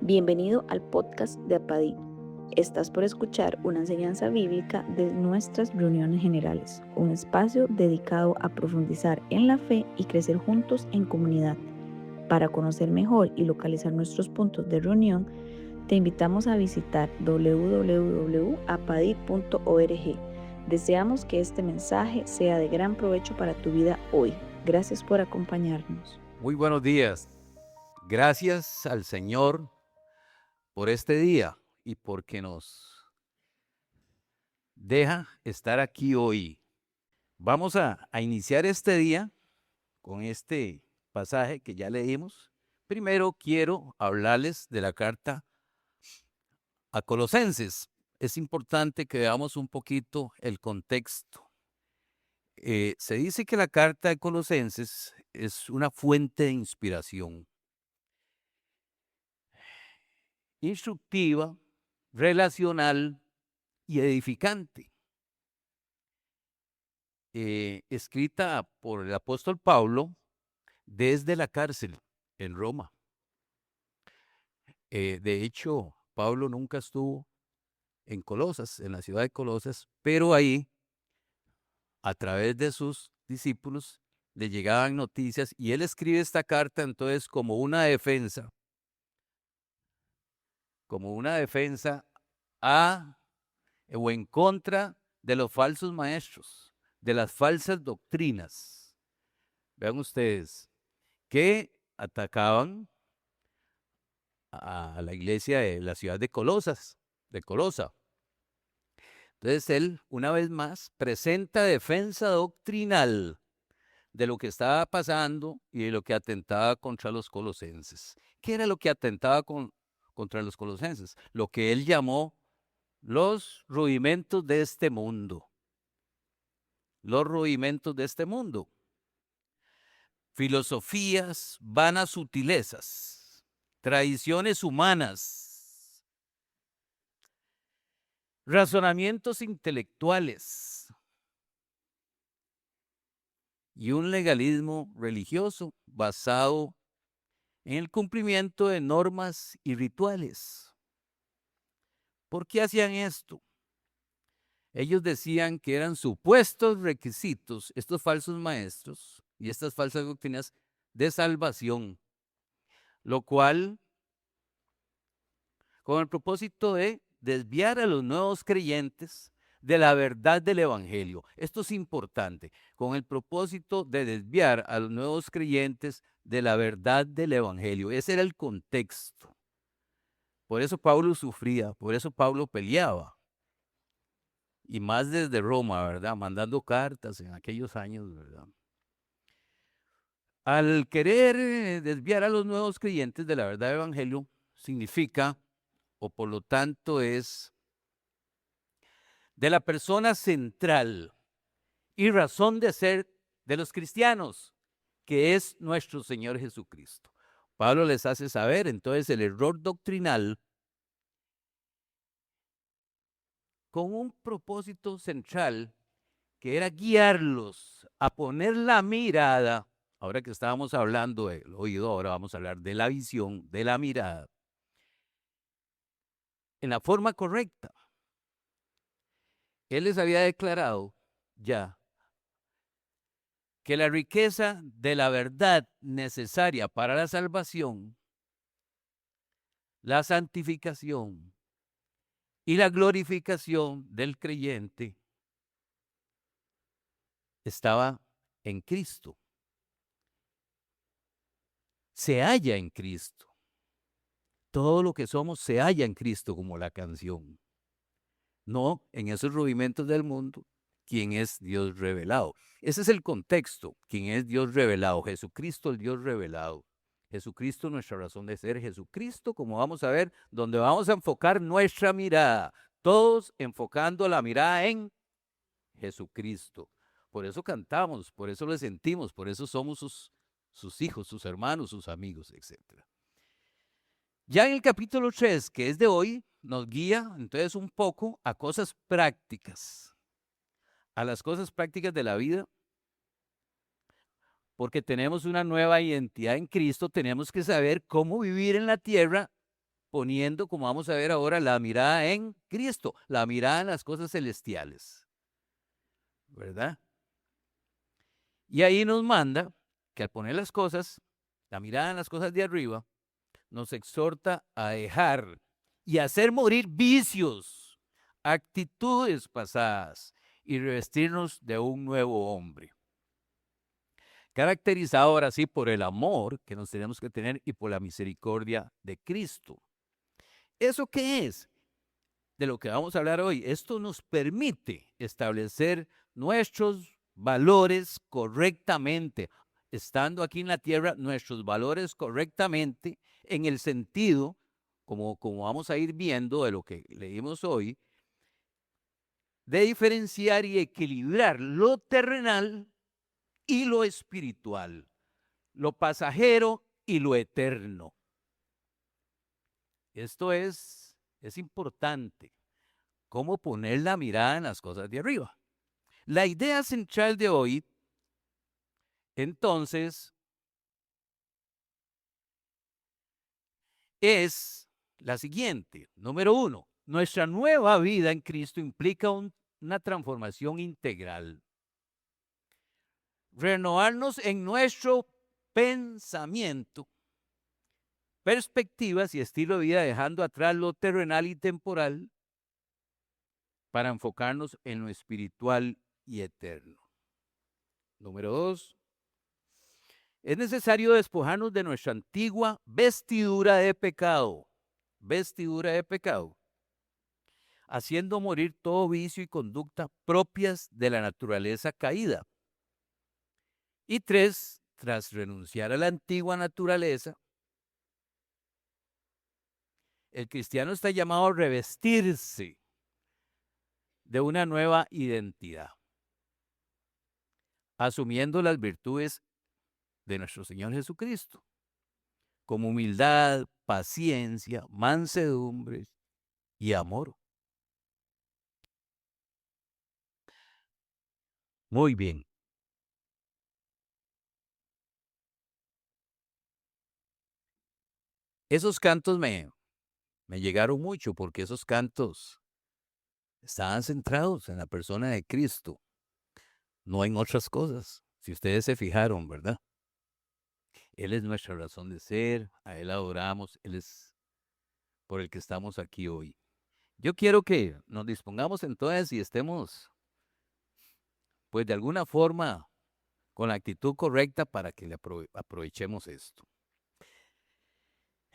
Bienvenido al podcast de Apadí. Estás por escuchar una enseñanza bíblica de nuestras reuniones generales, un espacio dedicado a profundizar en la fe y crecer juntos en comunidad. Para conocer mejor y localizar nuestros puntos de reunión, te invitamos a visitar www.apadi.org. Deseamos que este mensaje sea de gran provecho para tu vida hoy. Gracias por acompañarnos. Muy buenos días. Gracias al Señor por este día y porque nos deja estar aquí hoy. Vamos a iniciar este día con este pasaje que ya leímos. Primero quiero hablarles de la carta a Colosenses. Es importante que veamos un poquito el contexto. Se dice que la carta de Colosenses es una fuente de inspiración instructiva, relacional y edificante, escrita por el apóstol Pablo desde la cárcel en Roma. De hecho, Pablo nunca estuvo en Colosas, en la ciudad de Colosas, pero ahí, a través de sus discípulos, le llegaban noticias y él escribe esta carta entonces como una defensa a o en contra de los falsos maestros, de las falsas doctrinas. Vean ustedes, que atacaban a la iglesia de la ciudad de Colosa. Entonces él, una vez más, presenta defensa doctrinal de lo que estaba pasando y de lo que atentaba contra los colosenses. ¿Qué era lo que atentaba contra los colosenses? Lo que él llamó los rudimentos de este mundo. Los rudimentos de este mundo. Filosofías, vanas sutilezas, tradiciones humanas, razonamientos intelectuales y un legalismo religioso basado en el cumplimiento de normas y rituales. ¿Por qué hacían esto? Ellos decían que eran supuestos requisitos, estos falsos maestros y estas falsas doctrinas de salvación, lo cual con el propósito de desviar a los nuevos creyentes de la verdad del Evangelio. Esto es importante, con el propósito de desviar a los nuevos creyentes de la verdad del Evangelio. Ese era el contexto. Por eso Pablo sufría, por eso Pablo peleaba. Y más desde Roma, ¿verdad? Mandando cartas en aquellos años, ¿verdad? Al querer desviar a los nuevos creyentes de la verdad del Evangelio, significa, o por lo tanto es, de la persona central y razón de ser de los cristianos, que es nuestro Señor Jesucristo. Pablo les hace saber entonces el error doctrinal con un propósito central que era guiarlos a poner la mirada, ahora que estábamos hablando del oído, ahora vamos a hablar de la visión, de la mirada, en la forma correcta. Él les había declarado ya que la riqueza de la verdad necesaria para la salvación, la santificación y la glorificación del creyente estaba en Cristo. Se halla en Cristo. Todo lo que somos se halla en Cristo, como la canción. No en esos rudimentos del mundo, quien es Dios revelado. Ese es el contexto, quien es Dios revelado, Jesucristo el Dios revelado. Jesucristo nuestra razón de ser, Jesucristo, como vamos a ver, donde vamos a enfocar nuestra mirada, todos enfocando la mirada en Jesucristo. Por eso cantamos, por eso le sentimos, por eso somos sus hijos, sus hermanos, sus amigos, etc. Ya en el capítulo 3, que es de hoy, nos guía entonces un poco a cosas prácticas, a las cosas prácticas de la vida, porque tenemos una nueva identidad en Cristo, tenemos que saber cómo vivir en la tierra poniendo, como vamos a ver ahora, la mirada en Cristo, la mirada en las cosas celestiales, ¿verdad? Y ahí nos manda que al poner las cosas, la mirada en las cosas de arriba, nos exhorta a dejar y hacer morir vicios, actitudes pasadas y revestirnos de un nuevo hombre, caracterizado ahora sí por el amor que nos tenemos que tener y por la misericordia de Cristo. ¿Eso qué es? De lo que vamos a hablar hoy. Esto nos permite establecer nuestros valores correctamente, estando aquí en la tierra, nuestros valores correctamente en el sentido, como vamos a ir viendo de lo que leímos hoy, de diferenciar y equilibrar lo terrenal y lo espiritual, lo pasajero y lo eterno. Esto es importante, cómo poner la mirada en las cosas de arriba. La idea central de hoy, entonces, es la siguiente. Número 1, nuestra nueva vida en Cristo implica una transformación integral. Renovarnos en nuestro pensamiento, perspectivas y estilo de vida, dejando atrás lo terrenal y temporal para enfocarnos en lo espiritual y eterno. Número 2, es necesario despojarnos de nuestra antigua vestidura de pecado, haciendo morir todo vicio y conducta propias de la naturaleza caída. Y 3, tras renunciar a la antigua naturaleza, el cristiano está llamado a revestirse de una nueva identidad, asumiendo las virtudes de nuestro Señor Jesucristo, como humildad, paciencia, mansedumbre y amor. Muy bien. Esos cantos me llegaron mucho porque esos cantos estaban centrados en la persona de Cristo, no en otras cosas. Si ustedes se fijaron, ¿verdad? Él es nuestra razón de ser, a Él adoramos, Él es por el que estamos aquí hoy. Yo quiero que nos dispongamos entonces y estemos, pues de alguna forma, con la actitud correcta para que le aprovechemos esto.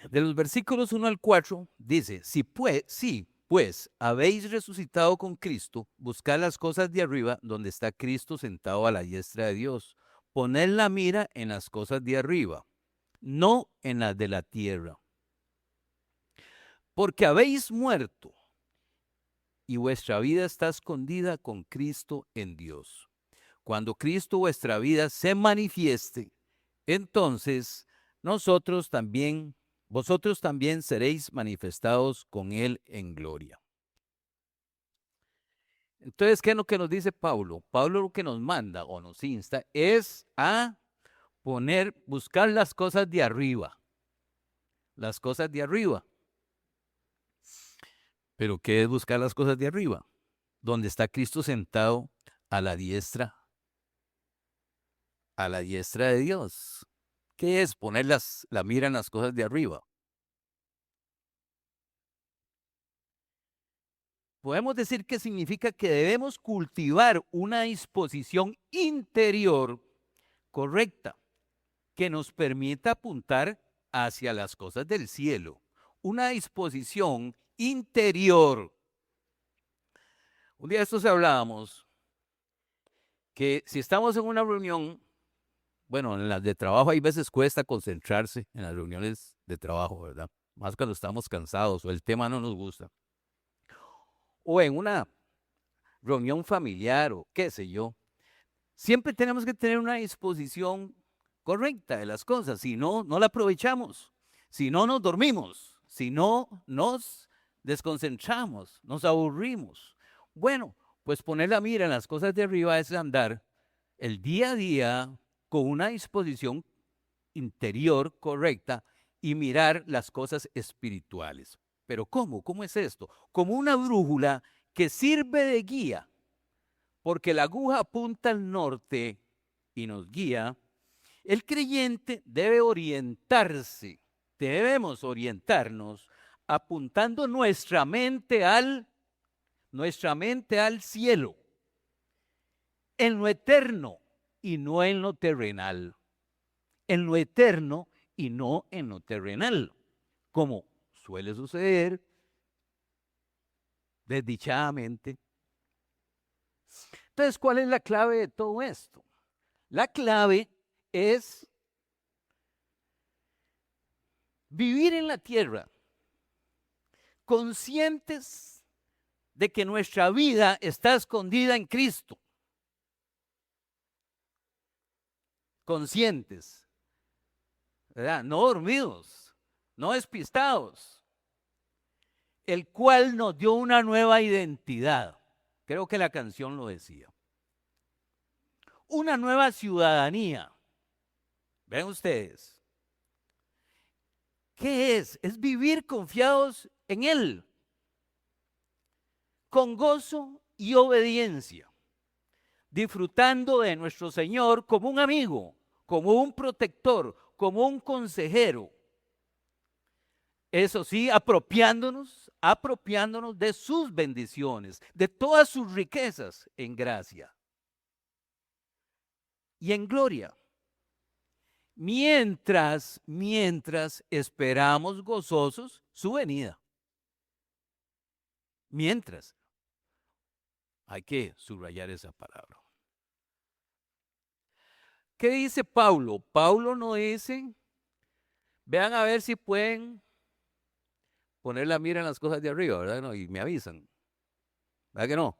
De los versículos 1 al 4 dice, si pues habéis resucitado con Cristo, buscad las cosas de arriba donde está Cristo sentado a la diestra de Dios. Poned la mira en las cosas de arriba, no en las de la tierra. Porque habéis muerto y vuestra vida está escondida con Cristo en Dios. Cuando Cristo vuestra vida se manifieste, entonces vosotros también seréis manifestados con Él en gloria. Entonces, ¿qué es lo que nos dice Pablo? Pablo lo que nos manda o nos insta es a buscar las cosas de arriba. Las cosas de arriba. ¿Pero qué es buscar las cosas de arriba? Donde está Cristo sentado a la diestra de Dios. ¿Qué es poner la mira en las cosas de arriba? Podemos decir que significa que debemos cultivar una disposición interior correcta que nos permita apuntar hacia las cosas del cielo. Una disposición interior. Un día de estos hablábamos que si estamos en una reunión, bueno, en las de trabajo hay veces cuesta concentrarse en las reuniones de trabajo, ¿verdad? Más cuando estamos cansados o el tema no nos gusta. O en una reunión familiar o qué sé yo. Siempre tenemos que tener una disposición correcta de las cosas, si no, no la aprovechamos, si no nos dormimos, si no nos desconcentramos, nos aburrimos. Bueno, pues poner la mira en las cosas de arriba es andar el día a día con una disposición interior correcta y mirar las cosas espirituales. ¿Pero cómo? ¿Cómo es esto? Como una brújula que sirve de guía, porque la aguja apunta al norte y nos guía. El creyente debe orientarse, debemos orientarnos apuntando nuestra mente al cielo, en lo eterno y no en lo terrenal. En lo eterno y no en lo terrenal, como suele suceder desdichadamente. Entonces, ¿cuál es la clave de todo esto? La clave es vivir en la tierra conscientes de que nuestra vida está escondida en Cristo. Conscientes, ¿verdad? No dormidos, no despistados, el cual nos dio una nueva identidad. Creo que la canción lo decía. Una nueva ciudadanía. Ven ustedes. ¿Qué es? Es vivir confiados en Él, con gozo y obediencia, disfrutando de nuestro Señor como un amigo, como un protector, como un consejero. Eso sí, apropiándonos de sus bendiciones, de todas sus riquezas en gracia y en gloria. Mientras esperamos gozosos su venida. Mientras, hay que subrayar esa palabra. ¿Qué dice Pablo? Pablo no dice, vean a ver si pueden poner la mira en las cosas de arriba, ¿verdad? No, y me avisan. ¿Verdad que no?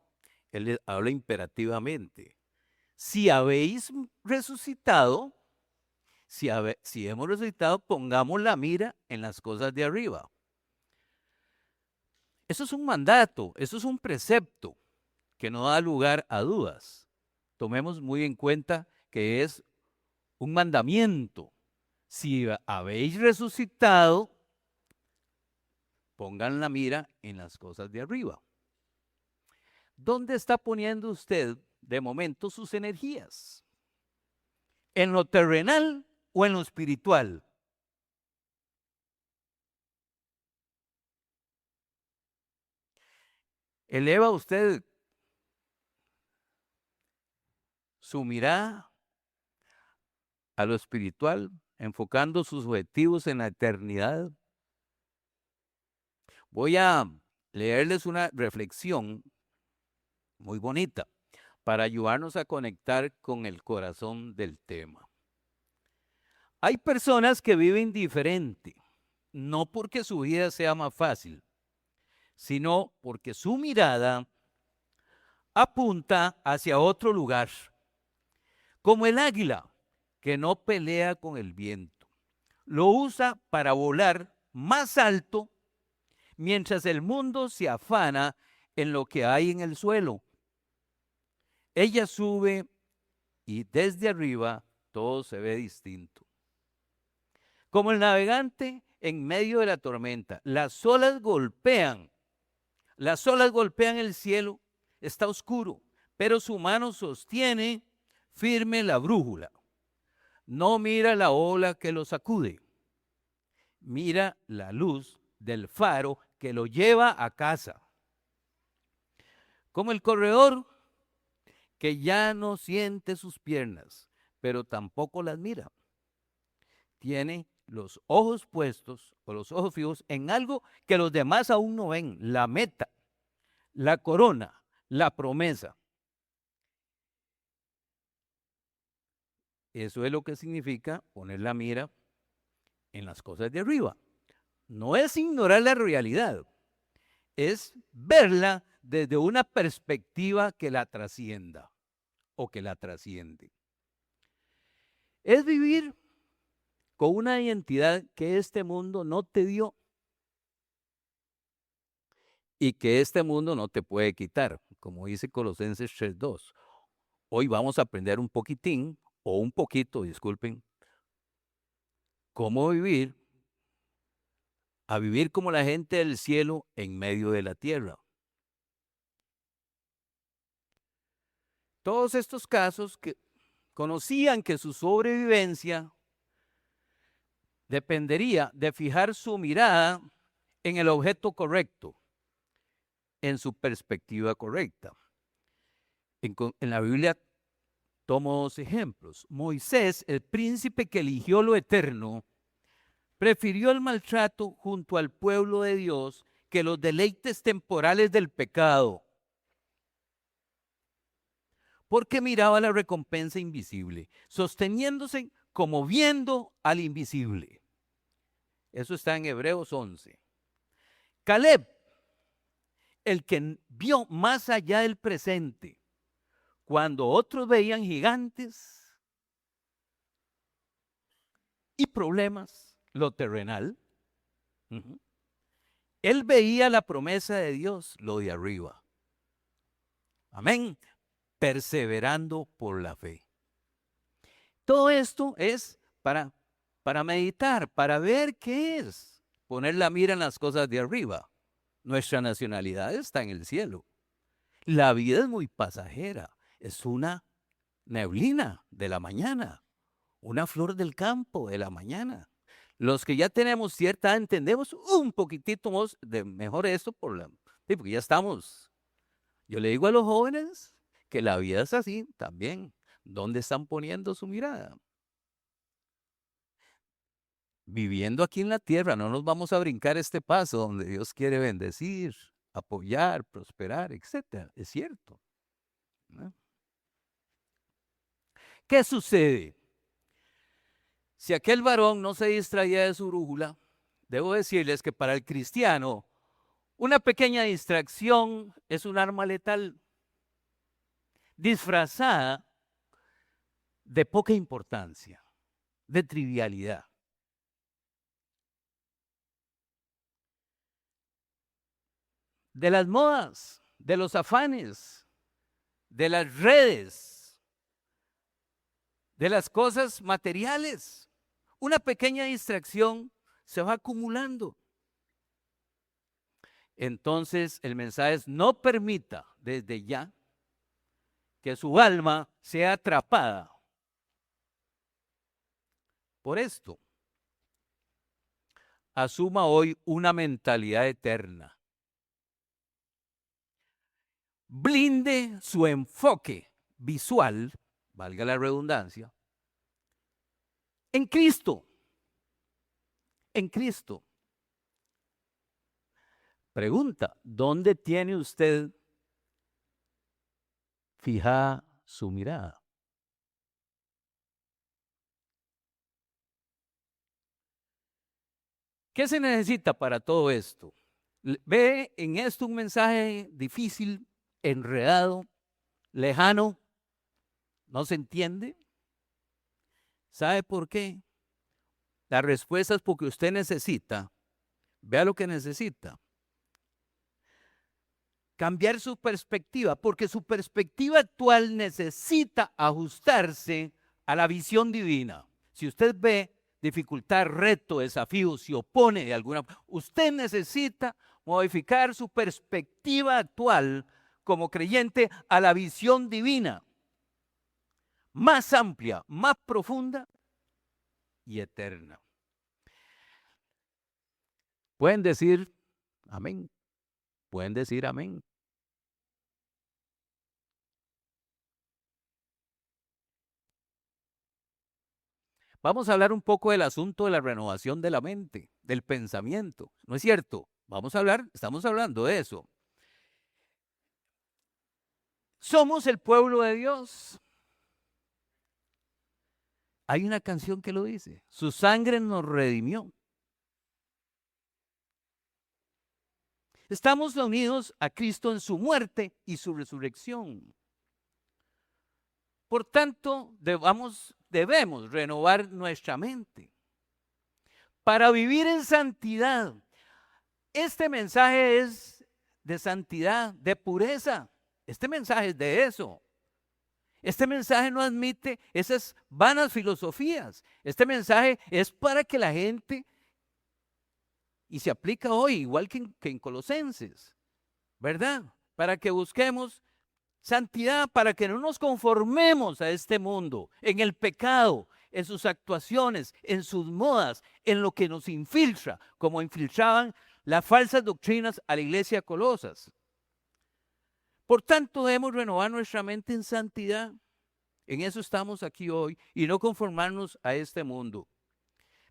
Él habla imperativamente. Si habéis resucitado, si hemos resucitado, pongamos la mira en las cosas de arriba. Eso es un mandato, eso es un precepto que no da lugar a dudas. Tomemos muy en cuenta que es un mandamiento. Si habéis resucitado, pongan la mira en las cosas de arriba. ¿Dónde está poniendo usted de momento sus energías? ¿En lo terrenal o en lo espiritual? ¿Eleva usted su mirada a lo espiritual, enfocando sus objetivos en la eternidad? Voy a leerles una reflexión muy bonita para ayudarnos a conectar con el corazón del tema. Hay personas que viven diferente, no porque su vida sea más fácil, sino porque su mirada apunta hacia otro lugar, como el águila que no pelea con el viento. Lo usa para volar más alto mientras el mundo se afana en lo que hay en el suelo. Ella sube y desde arriba todo se ve distinto. Como el navegante en medio de la tormenta, las olas golpean el cielo, está oscuro, pero su mano sostiene firme la brújula. No mira la ola que lo sacude, mira la luz del faro que lo lleva a casa. Como el corredor que ya no siente sus piernas, pero tampoco las mira. Tiene los ojos puestos o los ojos fijos en algo que los demás aún no ven, la meta, la corona, la promesa. Eso es lo que significa poner la mira en las cosas de arriba. No es ignorar la realidad, es verla desde una perspectiva que la trascienda o que la trasciende. Es vivir con una identidad que este mundo no te dio y que este mundo no te puede quitar, como dice Colosenses 3:2. Hoy vamos a aprender un poquitín, o un poquito, disculpen, cómo vivir a vivir como la gente del cielo en medio de la tierra. Todos estos casos que conocían que su sobrevivencia dependería de fijar su mirada en el objeto correcto, en su perspectiva correcta. En la Biblia tomo dos ejemplos. Moisés, el príncipe que eligió lo eterno, prefirió el maltrato junto al pueblo de Dios que los deleites temporales del pecado, porque miraba la recompensa invisible, sosteniéndose como viendo al invisible. Eso está en Hebreos 11. Caleb, el que vio más allá del presente, cuando otros veían gigantes y problemas, lo terrenal, él veía la promesa de Dios, lo de arriba. Amén. Perseverando por la fe. Todo esto es para meditar, para ver qué es. Poner la mira en las cosas de arriba. Nuestra nacionalidad está en el cielo. La vida es muy pasajera. Es una neblina de la mañana, una flor del campo de la mañana. Los que ya tenemos cierta edad entendemos un poquitito más de mejor esto porque ya estamos. Yo le digo a los jóvenes que la vida es así también. ¿Dónde están poniendo su mirada? Viviendo aquí en la tierra, no nos vamos a brincar este paso donde Dios quiere bendecir, apoyar, prosperar, etc. Es cierto, ¿no? ¿Qué sucede? Si aquel varón no se distraía de su brújula, debo decirles que para el cristiano, una pequeña distracción es un arma letal, disfrazada de poca importancia, de trivialidad. De las modas, de los afanes, de las redes, de las cosas materiales. Una pequeña distracción se va acumulando. Entonces el mensaje es: no permita desde ya que su alma sea atrapada por esto. Asuma hoy una mentalidad eterna. Blinde su enfoque visual, valga la redundancia, en Cristo. En Cristo. Pregunta: ¿dónde tiene usted fijada su mirada? ¿Qué se necesita para todo esto? ¿Ve en esto un mensaje difícil, enredado, lejano? ¿No se entiende? ¿Sabe por qué? La respuesta es porque usted necesita, vea lo que necesita, cambiar su perspectiva, porque su perspectiva actual necesita ajustarse a la visión divina. Si usted ve dificultad, reto, desafío, se opone de alguna forma, usted necesita modificar su perspectiva actual como creyente a la visión divina, más amplia, más profunda y eterna. Pueden decir amén. Pueden decir amén. Vamos a hablar un poco del asunto de la renovación de la mente, del pensamiento. ¿No es cierto? Estamos hablando de eso. Somos el pueblo de Dios. Hay una canción que lo dice: su sangre nos redimió. Estamos unidos a Cristo en su muerte y su resurrección. Por tanto, debemos renovar nuestra mente para vivir en santidad. Este mensaje es de santidad, de pureza. Este mensaje es de eso. Este mensaje no admite esas vanas filosofías. Este mensaje es para que la gente Y se aplica hoy, igual que en Colosenses, ¿verdad? Para que busquemos santidad, para que no nos conformemos a este mundo, en el pecado, en sus actuaciones, en sus modas, en lo que nos infiltra, como infiltraban las falsas doctrinas a la iglesia de Colosas. Por tanto, debemos renovar nuestra mente en santidad. En eso estamos aquí hoy y no conformarnos a este mundo,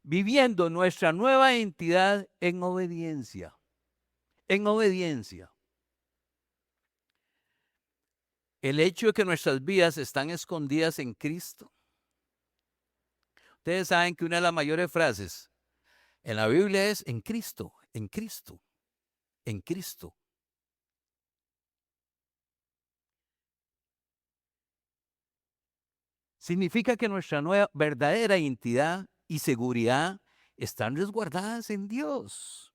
viviendo nuestra nueva identidad en obediencia. En obediencia. El hecho de que nuestras vidas están escondidas en Cristo. Ustedes saben que una de las mayores frases en la Biblia es en Cristo, en Cristo, en Cristo. Significa que nuestra nueva verdadera identidad y seguridad están resguardadas en Dios.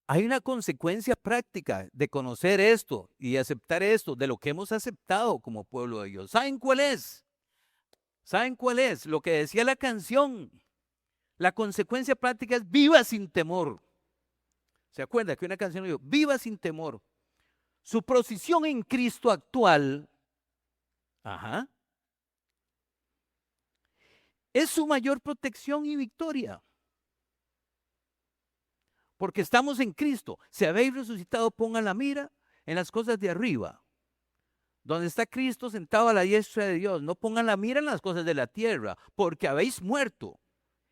Hay una consecuencia práctica de conocer esto y aceptar esto, de lo que hemos aceptado como pueblo de Dios. ¿Saben cuál es? ¿Saben cuál es? Lo que decía la canción. La consecuencia práctica es viva sin temor. ¿Se acuerda que una canción dijo, viva sin temor? Su posición en Cristo actual, es su mayor protección y victoria. Porque estamos en Cristo. Si habéis resucitado, pongan la mira en las cosas de arriba, donde está Cristo sentado a la diestra de Dios. No pongan la mira en las cosas de la tierra, porque habéis muerto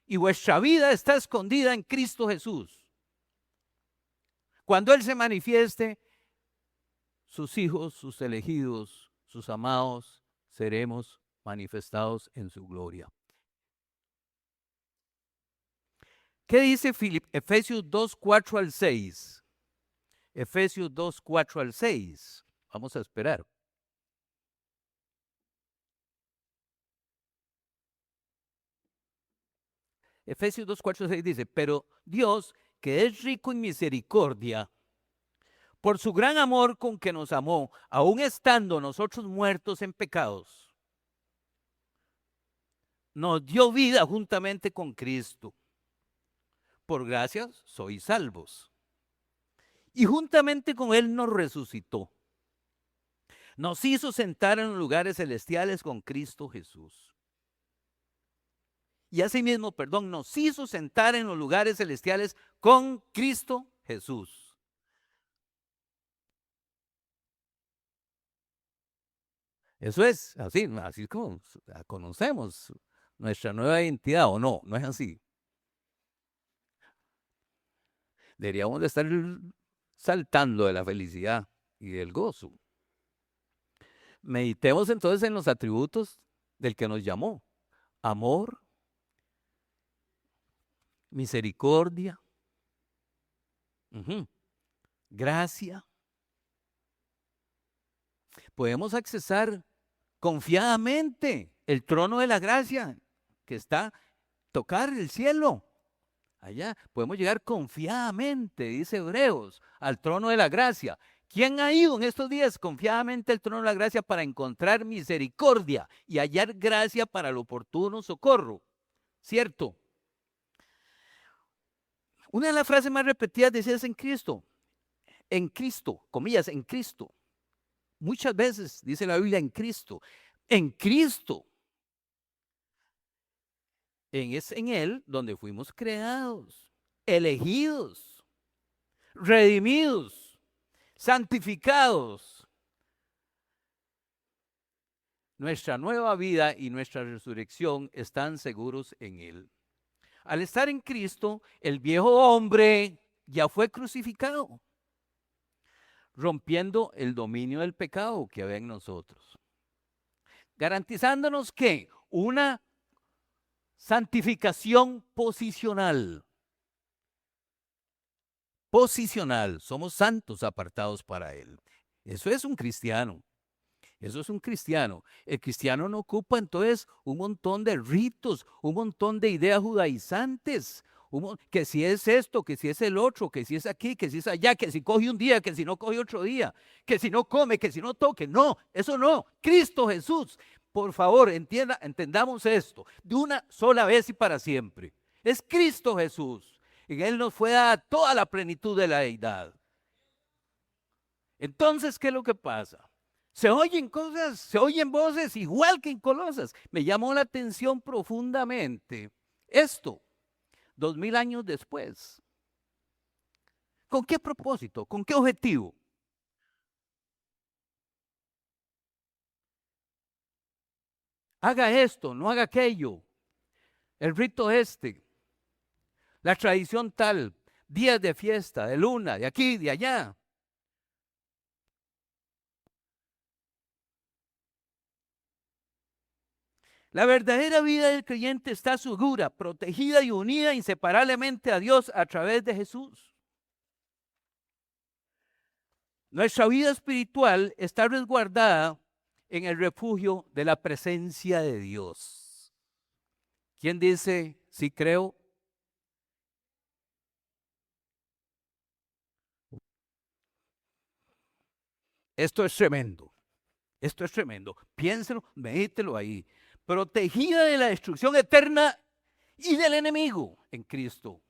y vuestra vida está escondida en Cristo Jesús. Cuando Él se manifieste, sus hijos, sus elegidos, sus amados, seremos manifestados en su gloria. ¿Qué dice Efesios 2, 4 al 6? Efesios 2, 4 al 6. Vamos a esperar. Efesios 2, 4 al 6 dice, pero Dios, que es rico en misericordia, por su gran amor con que nos amó, aun estando nosotros muertos en pecados, nos dio vida juntamente con Cristo. Por gracia sois salvos. Y juntamente con Él nos resucitó. Nos hizo sentar en los lugares celestiales con Cristo Jesús. Y asimismo, nos hizo sentar en los lugares celestiales con Cristo Jesús. Eso es así es como conocemos nuestra nueva identidad, ¿o no? No es así. Deberíamos de estar saltando de la felicidad y del gozo. Meditemos entonces en los atributos del que nos llamó. Amor, misericordia, gracia. Podemos accesar confiadamente el trono de la gracia que está tocar el cielo. Allá podemos llegar confiadamente, dice Hebreos, al trono de la gracia. ¿Quién ha ido en estos días confiadamente al trono de la gracia para encontrar misericordia y hallar gracia para el oportuno socorro? ¿Cierto? Una de las frases más repetidas decía es en Cristo, comillas, en Cristo. Muchas veces dice la Biblia en Cristo. Es en Él donde fuimos creados, elegidos, redimidos, santificados. Nuestra nueva vida y nuestra resurrección están seguros en Él. Al estar en Cristo, el viejo hombre ya fue crucificado, rompiendo el dominio del pecado que había en nosotros, garantizándonos que una santificación posicional. Somos santos apartados para Él. Eso es un cristiano. El cristiano no ocupa entonces un montón de ritos, un montón de ideas judaizantes, que si es esto, que si es el otro, que si es aquí, que si es allá, que si coge un día, que si no coge otro día, que si no come, que si no toque. No, eso no. Cristo Jesús. Por favor, entendamos esto de una sola vez y para siempre. Es Cristo Jesús. En Él nos fue dada toda la plenitud de la deidad. Entonces, ¿qué es lo que pasa? Se oyen cosas, se oyen voces igual que en Colosas. Me llamó la atención profundamente esto, 2000 años después. ¿Con qué propósito? ¿Con qué objetivo? Haga esto, no haga aquello. El rito este, la tradición tal, días de fiesta, de luna, de aquí, de allá. La verdadera vida del creyente está segura, protegida y unida inseparablemente a Dios a través de Jesús. Nuestra vida espiritual está resguardada en el refugio de la presencia de Dios. ¿Quién dice, sí creo? Esto es tremendo. Esto es tremendo. Piénselo, medítelo ahí. Protegida de la destrucción eterna y del enemigo en Cristo.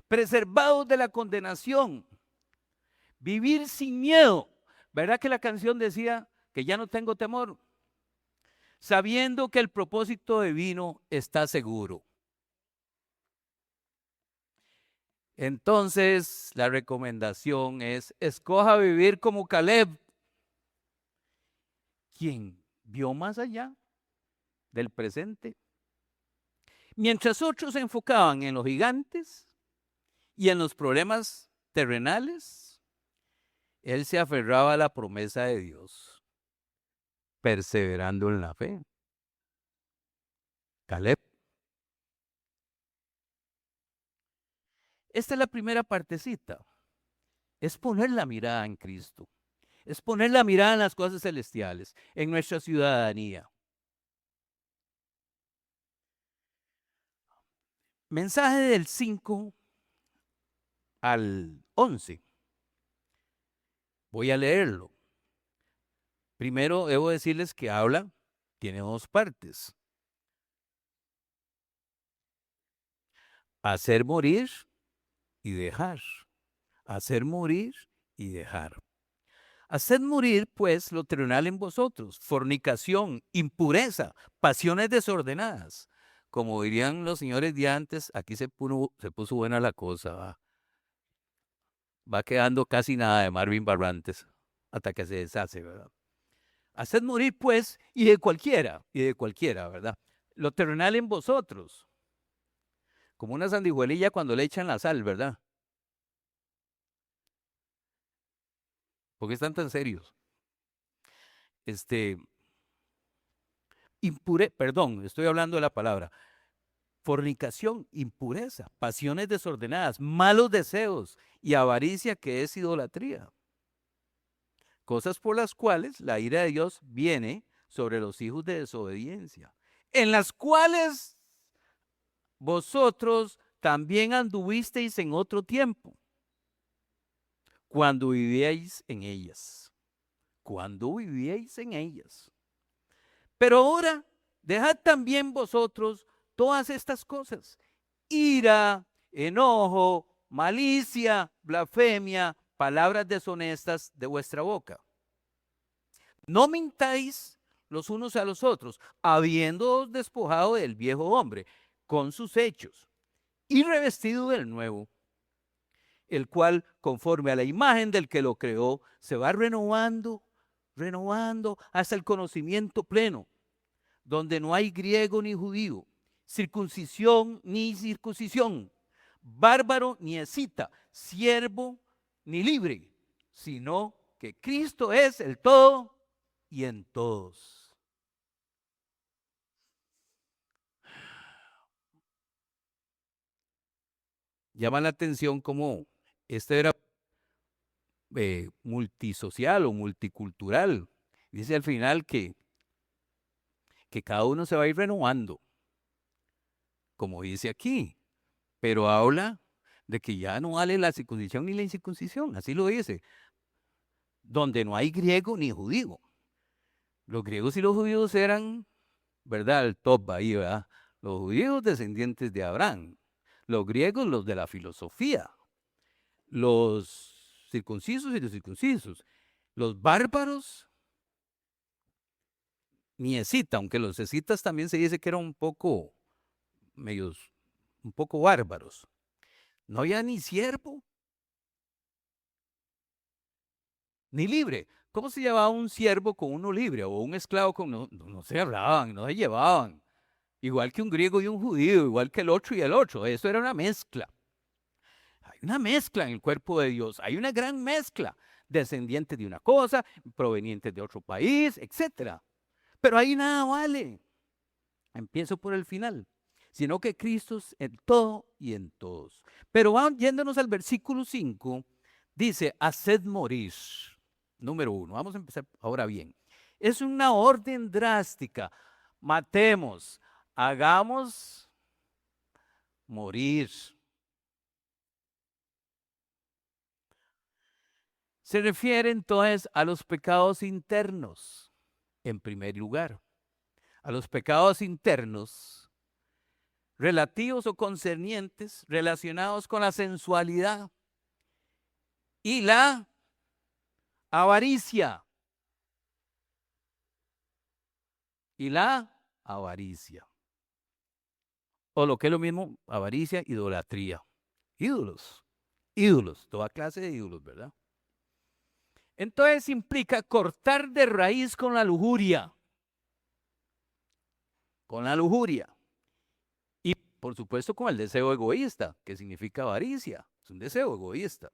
Preservados de la condenación. Vivir sin miedo. ¿Verdad que la canción decía que ya no tengo temor? Sabiendo que el propósito divino está seguro. Entonces, la recomendación es, escoja vivir como Caleb, quien vio más allá del presente. Mientras otros se enfocaban en los gigantes y en los problemas terrenales, él se aferraba a la promesa de Dios, perseverando en la fe. Caleb. Esta es la primera partecita. Es poner la mirada en Cristo. Es poner la mirada en las cosas celestiales, en nuestra ciudadanía. Mensaje del 5 al 11. Voy a leerlo. Primero debo decirles que tiene dos partes. Hacer morir y dejar. Hacer morir y dejar. Haced morir, pues, lo terrenal en vosotros, fornicación, impureza, pasiones desordenadas. Como dirían los señores de antes, aquí se puso buena la cosa. Va quedando casi nada de Marvin Barrantes hasta que se deshace, ¿verdad? Haced morir, pues, y de cualquiera, ¿verdad? Lo terrenal en vosotros. Como una sandijuelilla cuando le echan la sal, ¿verdad? ¿Por qué están tan serios? Estoy hablando de la palabra. Fornicación, impureza, pasiones desordenadas, malos deseos y avaricia, que es idolatría. Cosas por las cuales la ira de Dios viene sobre los hijos de desobediencia, en las cuales vosotros también anduvisteis en otro tiempo, cuando vivíais en ellas. Cuando vivíais en ellas. Pero ahora, dejad también vosotros todas estas cosas: ira, enojo, malicia, blasfemia, palabras deshonestas de vuestra boca. No mintáis los unos a los otros, habiéndoos despojado del viejo hombre con sus hechos y revestido del nuevo, el cual, conforme a la imagen del que lo creó, se va renovando hasta el conocimiento pleno, donde no hay griego ni judío, circuncisión ni circuncisión, bárbaro ni escita, siervo ni libre, sino que Cristo es el todo y en todos. Llama la atención cómo este era multisocial o multicultural. Dice al final que cada uno se va a ir renovando, como dice aquí, pero habla de que ya no vale la circuncisión ni la incircuncisión, así lo dice, donde no hay griego ni judío. Los griegos y los judíos eran, ¿verdad?, el top ahí, ¿verdad? Los judíos descendientes de Abraham, los griegos los de la filosofía, los circuncisos y los circuncisos, los bárbaros, ni escita, aunque los escitas también se dice que eran un poco bárbaros. No había ni siervo, ni libre. ¿Cómo se llevaba un siervo con uno libre o un esclavo con no se hablaban, no se llevaban? Igual que un griego y un judío, igual que el otro y el otro. Eso era una mezcla. Hay una mezcla en el cuerpo de Dios. Hay una gran mezcla. Descendientes de una cosa, provenientes de otro país, etc. Pero ahí nada vale. Empiezo por el final. Sino que Cristo es en todo y en todos. Pero yéndonos al versículo 5, dice, haced morir. Número 1. Vamos a empezar ahora bien. Es una orden drástica. Matemos, hagamos morir. Se refiere entonces a los pecados internos, en primer lugar. A los pecados internos relativos o concernientes, relacionados con la sensualidad y la avaricia. Y la avaricia. O lo que es lo mismo, avaricia, idolatría. Ídolos, toda clase de ídolos, ¿verdad? Entonces implica cortar de raíz con la lujuria. Con la lujuria. Y por supuesto con el deseo egoísta, que significa avaricia. Es un deseo egoísta.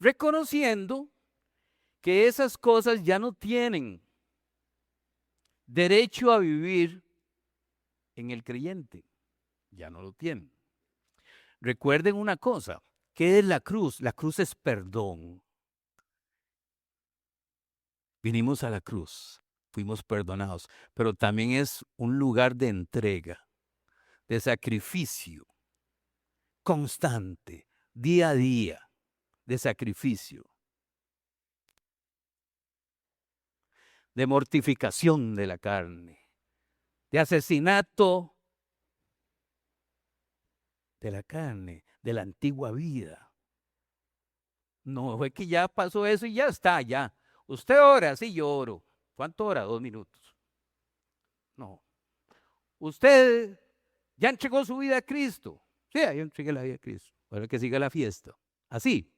Reconociendo que esas cosas ya no tienen derecho a vivir en el creyente. Ya no lo tienen. Recuerden una cosa, ¿qué es la cruz? La cruz es perdón. Vinimos a la cruz, fuimos perdonados, pero también es un lugar de entrega, de sacrificio constante, día a día, de sacrificio, de mortificación de la carne, de asesinato de la carne, de la antigua vida. No fue que ya pasó eso y ya está, ya. Usted ora, sí, yo oro. ¿Cuánto ora? 2 minutos. No. Usted ya entregó su vida a Cristo. Sí, yo entregué la vida a Cristo. Ahora que siga la fiesta. Así.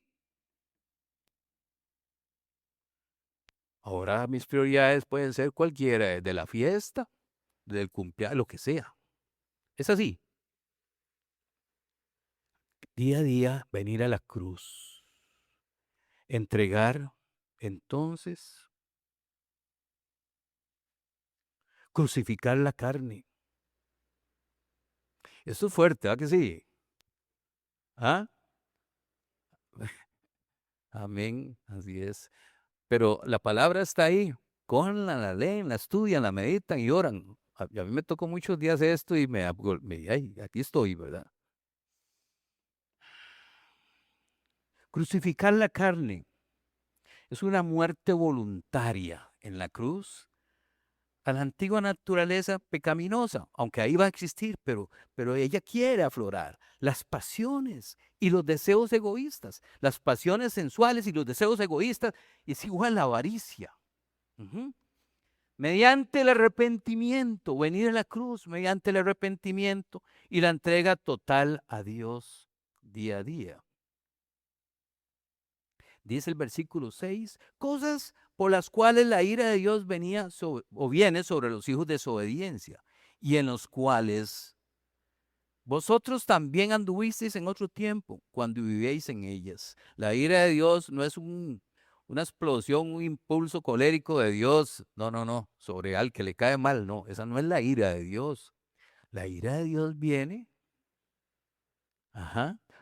Ahora mis prioridades pueden ser cualquiera, de la fiesta, del cumpleaños, lo que sea. Es así. Día a día venir a la cruz. Entregar, entonces, crucificar la carne. Eso es fuerte, ¿ah que sí? ¿Ah? Amén, así es. Pero la palabra está ahí. Cójanla, la leen, la estudian, la meditan y oran. A mí me tocó muchos días esto y ay, aquí estoy, ¿verdad? Crucificar la carne es una muerte voluntaria en la cruz a la antigua naturaleza pecaminosa, aunque ahí va a existir, pero ella quiere aflorar las pasiones y los deseos egoístas, las pasiones sensuales y los deseos egoístas, es igual a la avaricia. Mediante el arrepentimiento, venir a la cruz, mediante el arrepentimiento y la entrega total a Dios día a día. Dice el versículo 6, cosas por las cuales la ira de Dios viene sobre los hijos de desobediencia, y en los cuales vosotros también anduvisteis en otro tiempo, cuando vivíais en ellas. La ira de Dios no es una explosión, un impulso colérico de Dios, no, sobre al que le cae mal, no, esa no es la ira de Dios. La ira de Dios viene,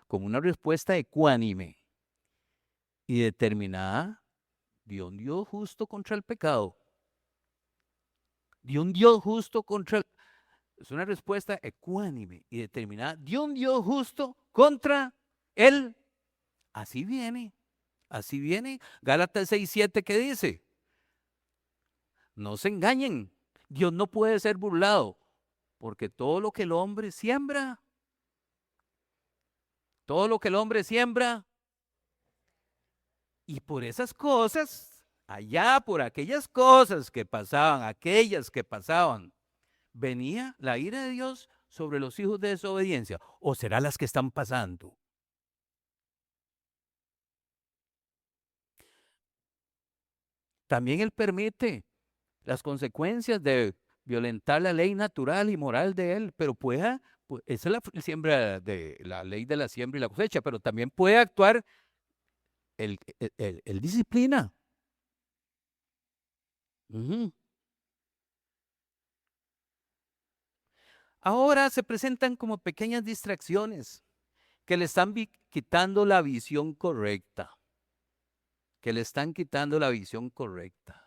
como una respuesta ecuánime y determinada de un Dios justo contra el pecado. De un Dios justo es una respuesta ecuánime y determinada de un Dios justo contra él. Así viene. Gálatas 6:7, ¿qué dice? No se engañen. Dios no puede ser burlado. Porque todo lo que el hombre siembra, todo lo que el hombre siembra, y por esas cosas, allá por aquellas que pasaban, venía la ira de Dios sobre los hijos de desobediencia. ¿O será las que están pasando? También Él permite las consecuencias de violentar la ley natural y moral de Él, pero esa es la siembra de la ley de la siembra y la cosecha, pero también puede actuar el disciplina. Ujú. Ahora se presentan como pequeñas distracciones que le están quitando la visión correcta, que le están quitando la visión correcta.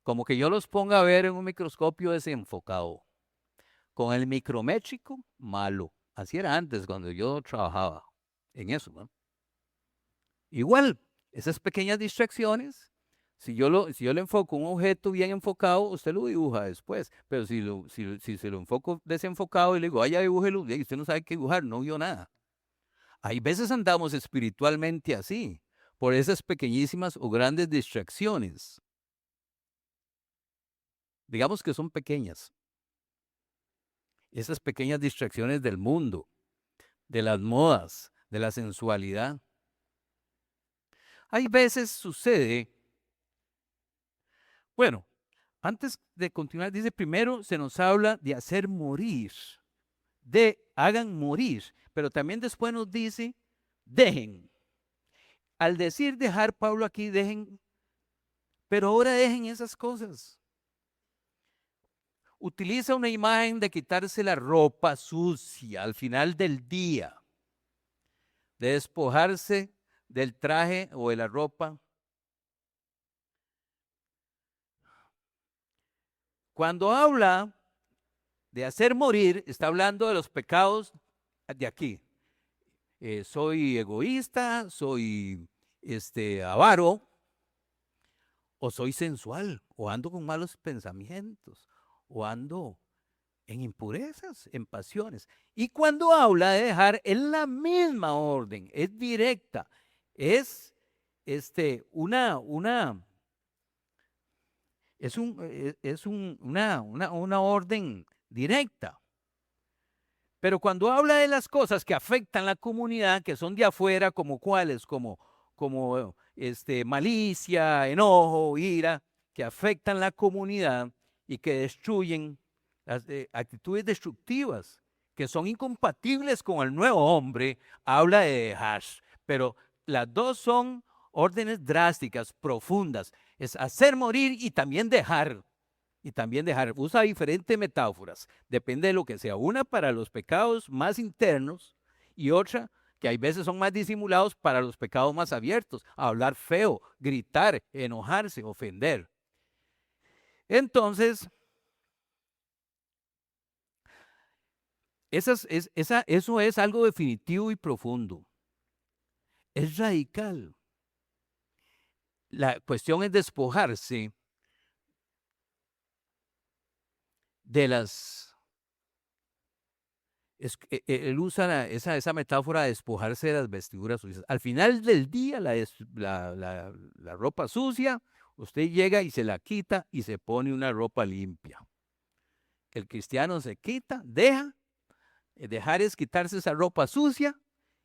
Como que yo los ponga a ver en un microscopio desenfocado. Con el micrométrico, malo. Así era antes cuando yo trabajaba en eso, ¿no? Igual, esas pequeñas distracciones, si yo le enfoco un objeto bien enfocado, usted lo dibuja después. Pero si se lo enfoco desenfocado y le digo, vaya, dibújelo, y usted no sabe qué dibujar, no vio nada. Hay veces andamos espiritualmente así, por esas pequeñísimas o grandes distracciones. Digamos que son pequeñas. Esas pequeñas distracciones del mundo, de las modas, de la sensualidad. Hay veces sucede, bueno, antes de continuar, dice primero se nos habla de hacer morir, hagan morir, pero también después nos dice dejen. Al decir dejar, Pablo aquí dejen, pero ahora dejen esas cosas. Utiliza una imagen de quitarse la ropa sucia al final del día, de despojarse del traje o de la ropa. Cuando habla de hacer morir, está hablando de los pecados de aquí. Soy egoísta, soy avaro, o soy sensual, o ando con malos pensamientos, o ando en impurezas, en pasiones. Y cuando habla de dejar, es la misma orden, es directa, es una orden directa. Pero cuando habla de las cosas que afectan la comunidad, que son de afuera, como cuáles, como malicia, enojo, ira, que afectan la comunidad y que destruyen las actitudes destructivas, que son incompatibles con el nuevo hombre, habla de dejar. Pero las dos son órdenes drásticas, profundas. Es hacer morir y también dejar. Y también dejar, usa diferentes metáforas, depende de lo que sea. Una para los pecados más internos y otra que hay veces son más disimulados para los pecados más abiertos. Hablar feo, gritar, enojarse, ofender. Entonces, eso es algo definitivo y profundo. Es radical. La cuestión es despojarse de él usa esa metáfora de despojarse de las vestiduras sucias. Al final del día, la ropa sucia, usted llega y se la quita y se pone una ropa limpia. El cristiano se quita, dejar es quitarse esa ropa sucia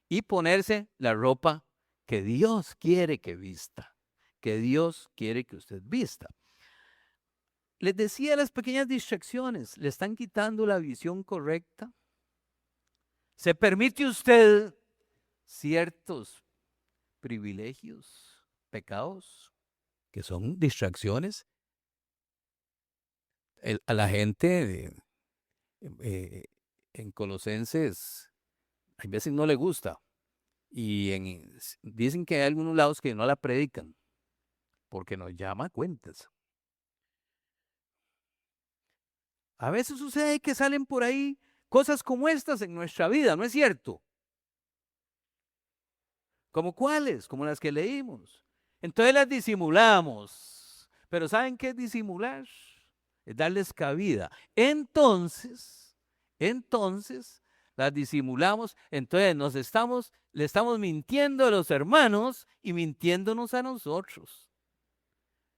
y ponerse la ropa que Dios quiere que vista, que Dios quiere que usted vista. Les decía, las pequeñas distracciones le están quitando la visión correcta. ¿Se permite usted ciertos privilegios, pecados, que son distracciones? A la gente eh, en Colosenses, a veces no le gusta. Y dicen que hay algunos lados que no la predican, porque nos llama a cuentas. A veces sucede que salen por ahí cosas como estas en nuestra vida, ¿no es cierto? ¿Como cuáles? Como las que leímos. Entonces las disimulamos. Pero ¿saben qué es disimular? es darles cabida. Entonces, las disimulamos, entonces le estamos mintiendo a los hermanos y mintiéndonos a nosotros.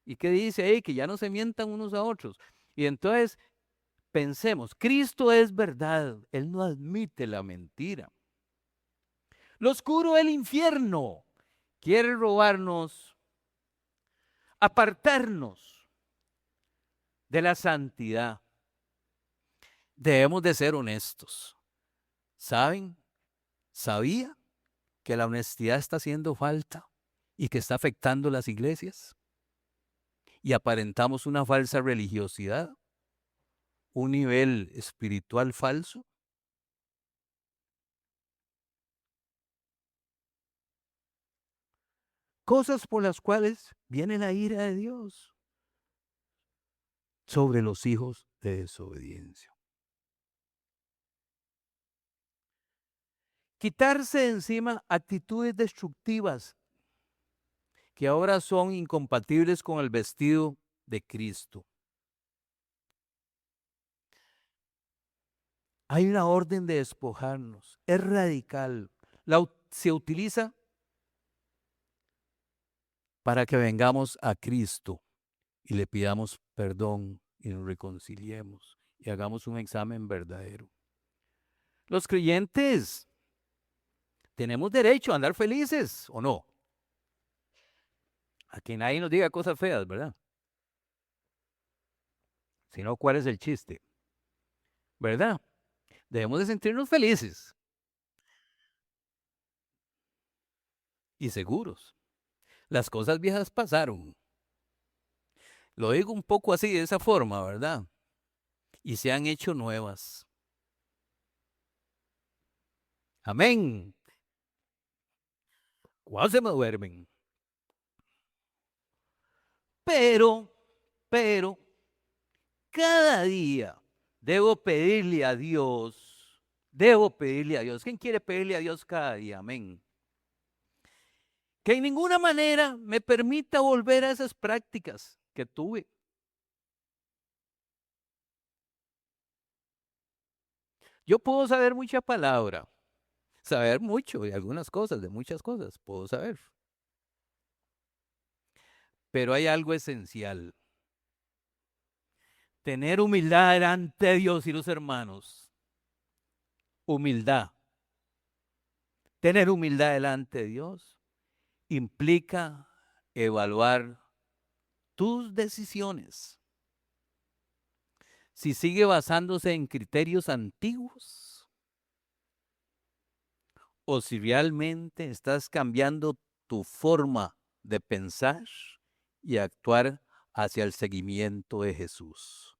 ¿Y qué dice ahí? Que ya no se mientan unos a otros. Y entonces pensemos, Cristo es verdad, Él no admite la mentira. Lo oscuro del infierno quiere robarnos, apartarnos de la santidad. Debemos de ser honestos. ¿Saben? ¿Sabía que la honestidad está haciendo falta y que está afectando las iglesias? Y aparentamos una falsa religiosidad, un nivel espiritual falso. Cosas por las cuales viene la ira de Dios sobre los hijos de desobediencia. Quitarse de encima actitudes destructivas que ahora son incompatibles con el vestido de Cristo. Hay una orden de despojarnos, es radical. Se utiliza para que vengamos a Cristo y le pidamos perdón y nos reconciliemos y hagamos un examen verdadero. Los creyentes tenemos derecho a andar felices, ¿o no? A que nadie nos diga cosas feas, ¿verdad? Si no, ¿cuál es el chiste? ¿Verdad? Debemos de sentirnos felices y seguros. Las cosas viejas pasaron. Lo digo un poco así, de esa forma, ¿verdad? Y se han hecho nuevas. Amén. ¿Cuándo se me duermen? Pero, cada día debo pedirle a Dios. ¿Quién quiere pedirle a Dios cada día? Amén. Que en ninguna manera me permita volver a esas prácticas que tuve. Yo puedo saber mucha palabra, saber mucho de algunas cosas, de muchas cosas, puedo saber. Pero hay algo esencial. Tener humildad delante de Dios y los hermanos. Humildad. Tener humildad delante de Dios implica evaluar tus decisiones. Si sigue basándose en criterios antiguos o si realmente estás cambiando tu forma de pensar y actuar hacia el seguimiento de Jesús.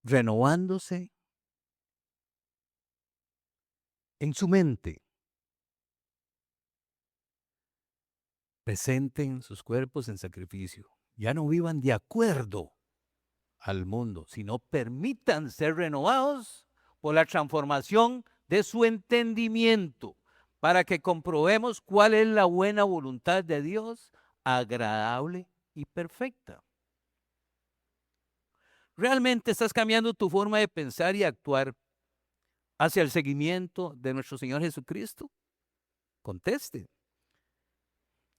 Renovándose en su mente. Presenten sus cuerpos en sacrificio. Ya no vivan de acuerdo al mundo, sino permitan ser renovados por la transformación de su entendimiento, para que comprobemos cuál es la buena voluntad de Dios, agradable y perfecta. ¿Realmente estás cambiando tu forma de pensar y actuar hacia el seguimiento de nuestro Señor Jesucristo? Conteste.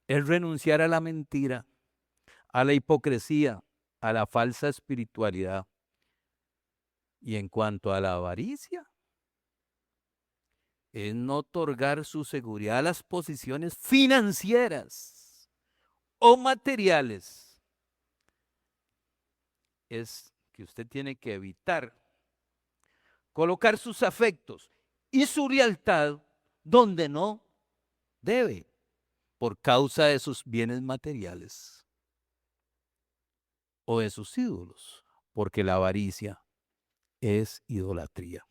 Es renunciar a la mentira, a la hipocresía, a la falsa espiritualidad. Y en cuanto a la avaricia, es no otorgar su seguridad a las posiciones financieras o materiales. Es que usted tiene que evitar colocar sus afectos y su lealtad donde no debe, por causa de sus bienes materiales o de sus ídolos, porque la avaricia es idolatría.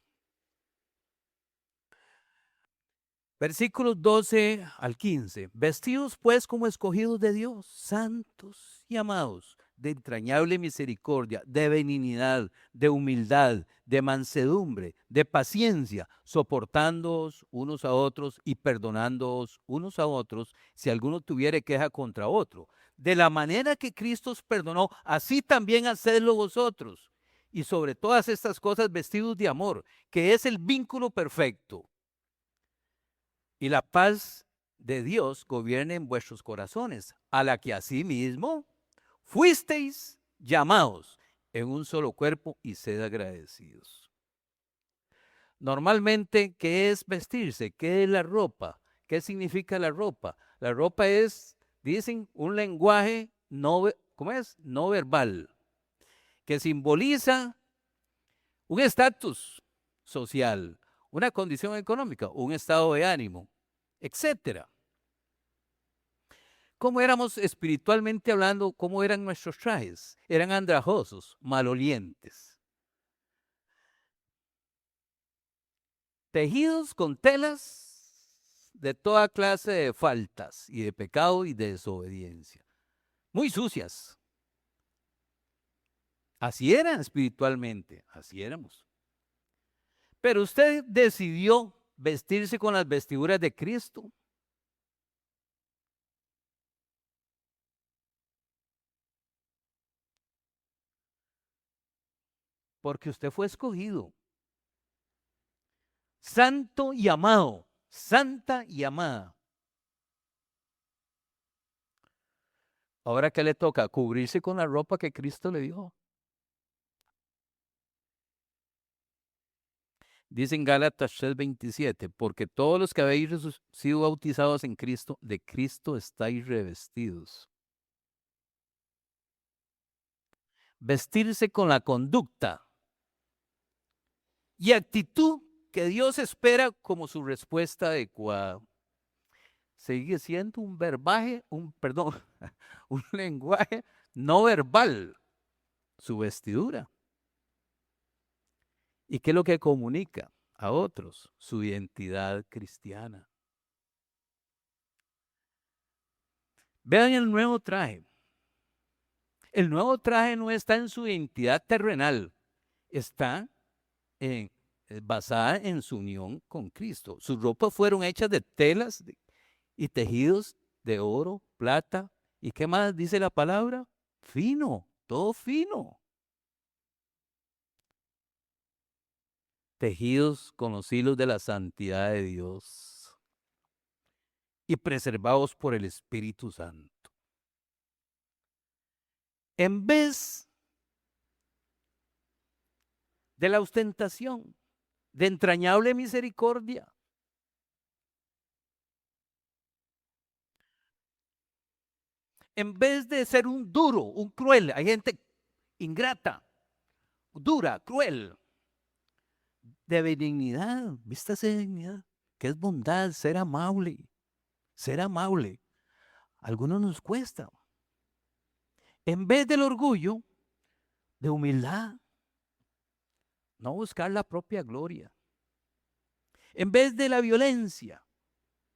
Versículos 12 al 15. Vestidos pues como escogidos de Dios, santos y amados, de entrañable misericordia, de benignidad, de humildad, de mansedumbre, de paciencia, soportándoos unos a otros y perdonándoos unos a otros si alguno tuviere queja contra otro. de la manera que Cristo os perdonó, así también hacedlo vosotros. Y sobre todas estas cosas vestidos de amor, que es el vínculo perfecto. Y la paz de Dios gobierne en vuestros corazones, a la que asimismo fuisteis llamados en un solo cuerpo, y sed agradecidos. Normalmente, ¿qué es vestirse? ¿Qué es la ropa? ¿Qué significa la ropa? La ropa es, dicen, un lenguaje no, ¿cómo es? No verbal, que simboliza un estatus social, una condición económica, un estado de ánimo, etcétera. ¿Cómo éramos espiritualmente hablando? ¿Cómo eran nuestros trajes? Eran andrajosos, malolientes, tejidos con telas de toda clase de faltas y de pecado y de desobediencia. Muy sucias. Así eran espiritualmente, así éramos. Pero usted decidió vestirse con las vestiduras de Cristo. Porque usted fue escogido. Santo y amado, santa y amada. Ahora, ¿qué le toca? Cubrirse con la ropa que Cristo le dio. Dice en Gálatas 3:27, porque todos los que habéis sido bautizados en Cristo, de Cristo estáis revestidos. Vestirse con la conducta y actitud que Dios espera como su respuesta adecuada. Sigue siendo un verbaje, perdón, un lenguaje no verbal, su vestidura. ¿Y qué es lo que comunica a otros? Su identidad cristiana. Vean el nuevo traje. El nuevo traje no está en su identidad terrenal, está basada en su unión con Cristo. Sus ropas fueron hechas de telas y tejidos de oro, plata, ¿y qué más dice la palabra? Fino, todo fino. Tejidos con los hilos de la santidad de Dios y preservados por el Espíritu Santo. En vez de la ostentación, de entrañable misericordia, en vez de ser un duro, un cruel, hay gente ingrata, dura, cruel, de benignidad, vístase de dignidad, que es bondad, ser amable, ser amable. A algunos nos cuesta. En vez del orgullo, de humildad, no buscar la propia gloria. En vez de la violencia,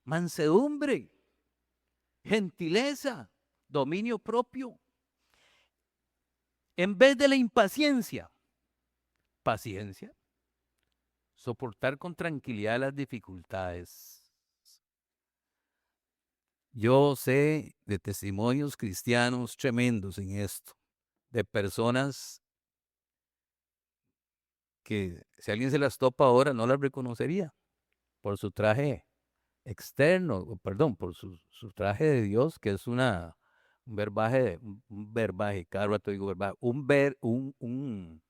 mansedumbre, gentileza, dominio propio. En vez de la impaciencia, paciencia, soportar con tranquilidad las dificultades. Yo sé de testimonios cristianos tremendos en esto, de personas que si alguien se las topa ahora no las reconocería por su traje externo, perdón, por su traje de Dios, que es un verbaje, cada rato digo verbaje, una, un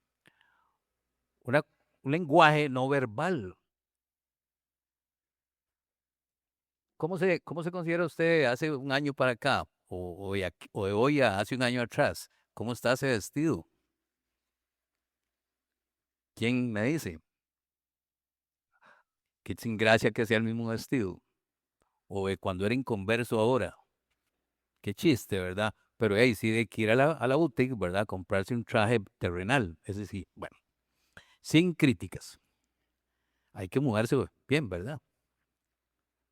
lenguaje no verbal. ¿Cómo se considera usted hace un año para acá, o de hoy a hace un año atrás? ¿Cómo está ese vestido? ¿Quién me dice? Qué sin gracia que sea el mismo vestido. O de cuando era inconverso ahora. Qué chiste, ¿verdad? Pero hey, sí hay que ir a la boutique, ¿verdad? Comprarse un traje terrenal. Ese sí, bueno, sin críticas. Hay que mudarse bien, ¿verdad?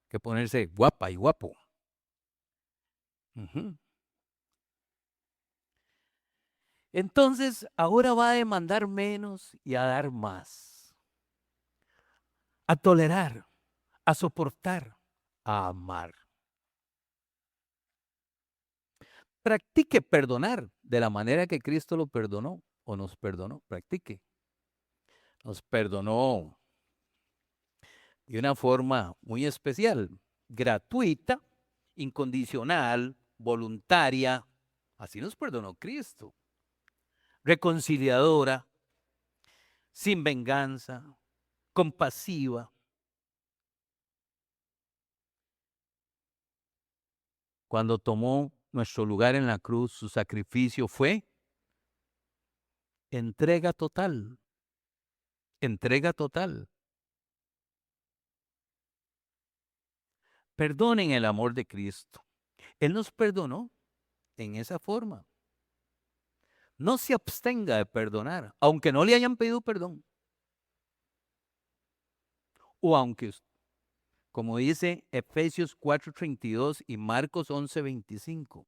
Hay que ponerse guapa y guapo. Ujú. Entonces, ahora va a demandar menos y a dar más. A tolerar, a soportar, a amar. practique perdonar de la manera que Cristo lo perdonó o nos perdonó. Practique. Nos perdonó de una forma muy especial, gratuita, incondicional, voluntaria. Así nos perdonó Cristo. Reconciliadora, sin venganza, compasiva. Cuando tomó nuestro lugar en la cruz, su sacrificio fue entrega total. Entrega total. Perdonen el amor de Cristo. Él nos perdonó en esa forma. No se abstenga de perdonar, aunque no le hayan pedido perdón. O aunque, como dice Efesios 4:32 y Marcos 11:25,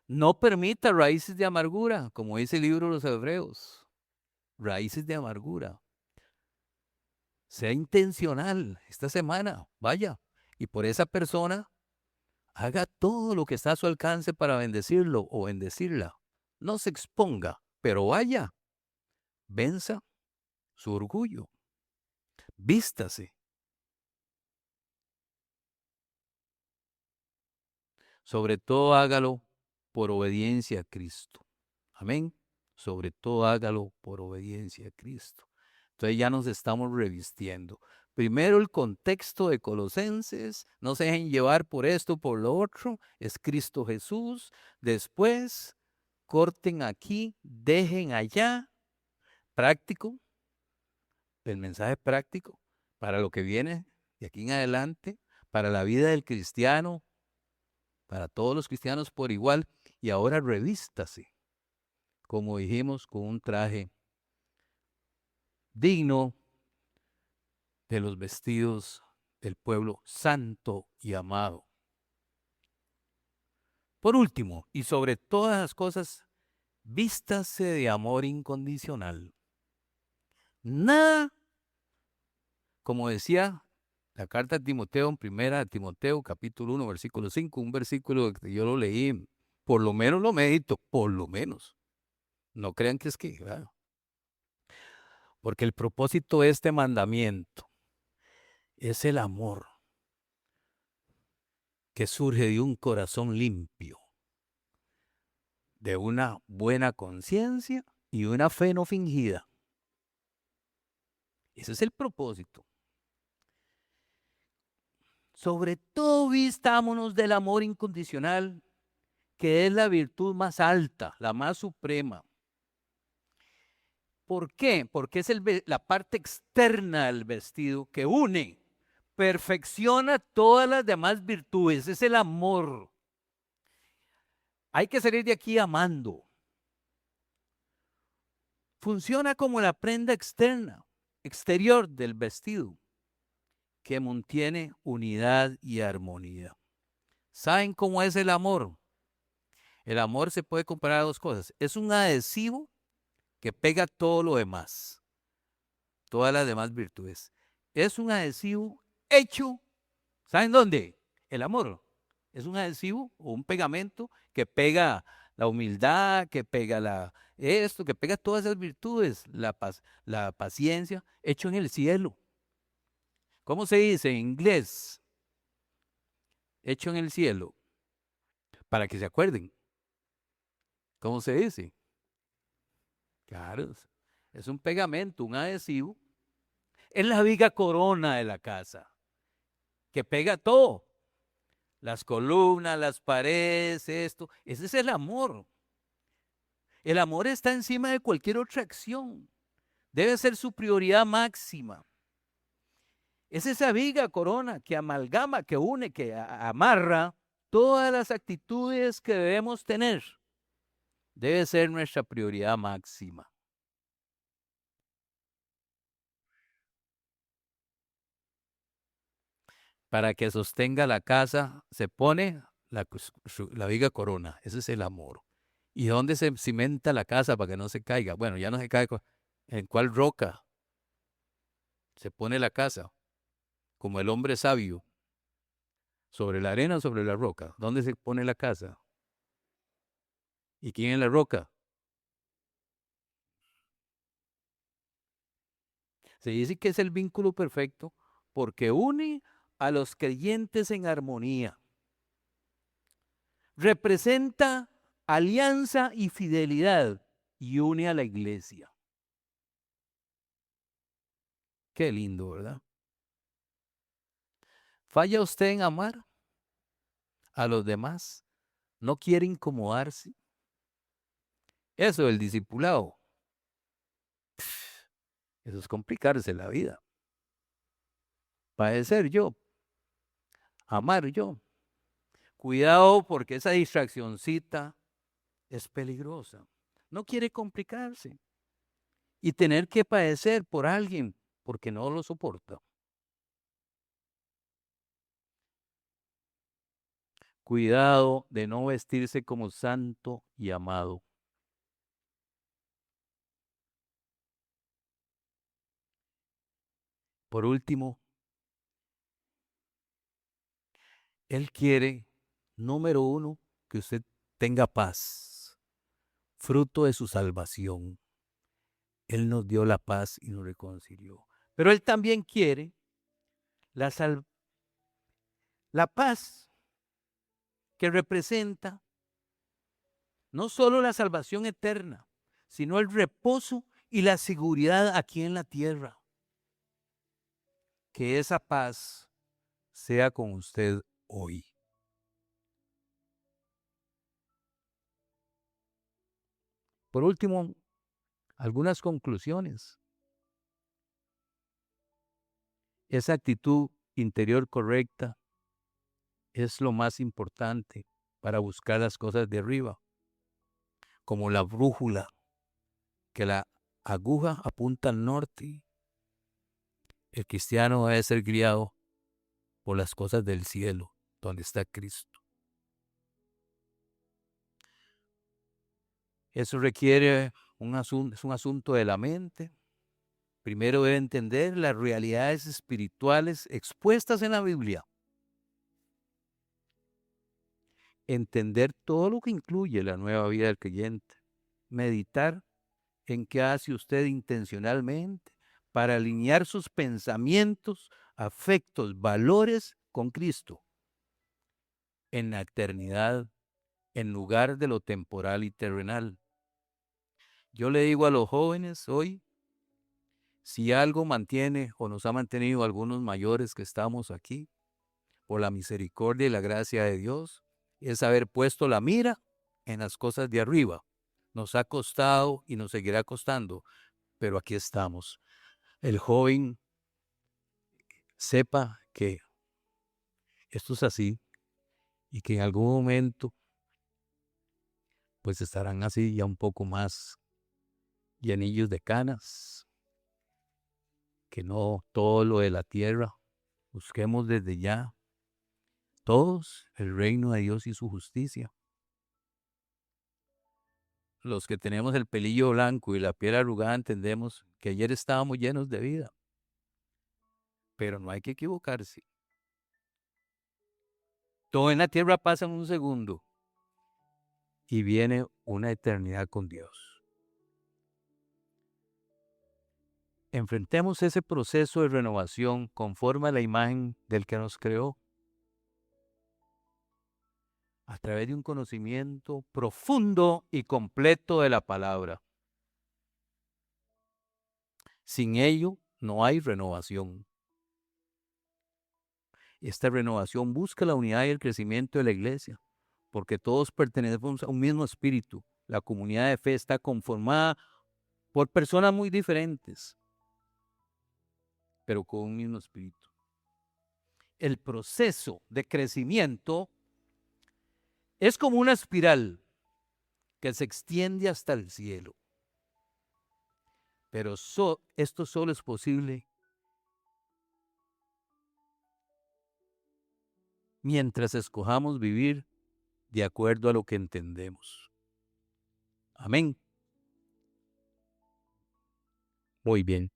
no permita raíces de amargura, como dice el libro de los Hebreos. Raíces de amargura. Sea intencional esta semana, vaya, y por esa persona haga todo lo que está a su alcance para bendecirlo o bendecirla. No se exponga, pero vaya, venza su orgullo, vístase. Sobre todo hágalo por obediencia a Cristo. Amén. Sobre todo hágalo por obediencia a Cristo. Entonces ya nos estamos revistiendo. Primero el contexto de Colosenses, no se dejen llevar por esto, por lo otro, es Cristo Jesús. Después, corten aquí, dejen allá. Práctico, el mensaje práctico para lo que viene de aquí en adelante, para la vida del cristiano, para todos los cristianos por igual. Y ahora revístase, como dijimos, con un traje digno de los vestidos del pueblo santo y amado. Por último, y sobre todas las cosas, vístase de amor incondicional. Nada, como decía la carta a Timoteo, en primera de Timoteo, capítulo 1, versículo 5, un versículo que yo lo leí, por lo menos lo medito, por lo menos. No crean que es que, ¿verdad? Porque el propósito de este mandamiento es el amor que surge de un corazón limpio, de una buena conciencia y una fe no fingida. Ese es el propósito. Sobre todo vistámonos del amor incondicional, que es la virtud más alta, la más suprema. ¿Por qué? Porque es la parte externa del vestido que une, perfecciona todas las demás virtudes. Es el amor. Hay que salir de aquí amando. Funciona como la prenda externa, exterior del vestido, que mantiene unidad y armonía. ¿Saben cómo es el amor? El amor se puede comparar a dos cosas. Es un adhesivo que pega todo lo demás, todas las demás virtudes. Es un adhesivo hecho, ¿saben dónde? El amor. Es un adhesivo o un pegamento que pega la humildad, que pega esto, que pega todas esas virtudes, la paciencia, hecho en el cielo. ¿Cómo se dice en inglés? Hecho en el cielo. Para que se acuerden. ¿Cómo se dice? Claro, es un pegamento, un adhesivo. Es la viga corona de la casa, que pega todo. Las columnas, las paredes, esto. Ese es el amor. El amor está encima de cualquier otra acción. Debe ser su prioridad máxima. Es esa viga corona que amalgama, que une, que amarra todas las actitudes que debemos tener. Debe ser nuestra prioridad máxima. Para que sostenga la casa, se pone la viga corona. Ese es el amor. ¿Y dónde se cimenta la casa para que no se caiga? Bueno, ya no se cae. ¿En cuál roca se pone la casa? Como el hombre sabio, ¿Sobre la arena o sobre la roca? ¿Dónde se pone la casa? ¿Y quién es la roca? Se dice que es el vínculo perfecto porque une a los creyentes en armonía. Representa alianza y fidelidad y une a la iglesia. Qué lindo, ¿verdad? ¿Falla usted en amar a los demás? ¿No quiere incomodarse? Eso del discipulado. Eso es complicarse la vida. Padecer yo, amar yo. Cuidado porque esa distraccioncita es peligrosa. No quiere complicarse y tener que padecer por alguien porque no lo soporta. Cuidado de no vestirse como santo y amado. Por último, Él quiere, número uno, que usted tenga paz, fruto de su salvación. Él nos dio la paz y nos reconcilió. Pero Él también quiere la, la paz que representa no solo la salvación eterna, sino el reposo y la seguridad aquí en la tierra. Que esa paz sea con usted hoy. Por último, algunas conclusiones. Esa actitud interior correcta es lo más importante para buscar las cosas de arriba, como la brújula, que la aguja apunta al norte. El cristiano debe ser guiado por las cosas del cielo, donde está Cristo. Eso requiere es un asunto de la mente. Primero debe entender las realidades espirituales expuestas en la Biblia. Entender todo lo que incluye la nueva vida del creyente. Meditar en qué hace usted intencionalmente para alinear sus pensamientos, afectos, valores con Cristo en la eternidad, en lugar de lo temporal y terrenal. Yo le digo a los jóvenes hoy, si algo mantiene o nos ha mantenido algunos mayores que estamos aquí, por la misericordia y la gracia de Dios, es haber puesto la mira en las cosas de arriba. Nos ha costado y nos seguirá costando, pero aquí estamos. El joven sepa que esto es así y que en algún momento pues estarán así ya un poco más llenillos de canas, que no todo lo de la tierra, busquemos desde ya todos el reino de Dios y su justicia. Los que tenemos el pelillo blanco y la piel arrugada entendemos que ayer estábamos llenos de vida, pero no hay que equivocarse. Todo en la tierra pasa en un segundo y viene una eternidad con Dios. Enfrentemos ese proceso de renovación conforme a la imagen del que nos creó, a través de un conocimiento profundo y completo de la palabra. Sin ello no hay renovación. Esta renovación busca la unidad y el crecimiento de la iglesia, porque todos pertenecemos a un mismo espíritu. La comunidad de fe está conformada por personas muy diferentes, pero con un mismo espíritu. El proceso de crecimiento es como una espiral que se extiende hasta el cielo. Pero esto solo es posible mientras escojamos vivir de acuerdo a lo que entendemos. Amén. Muy bien.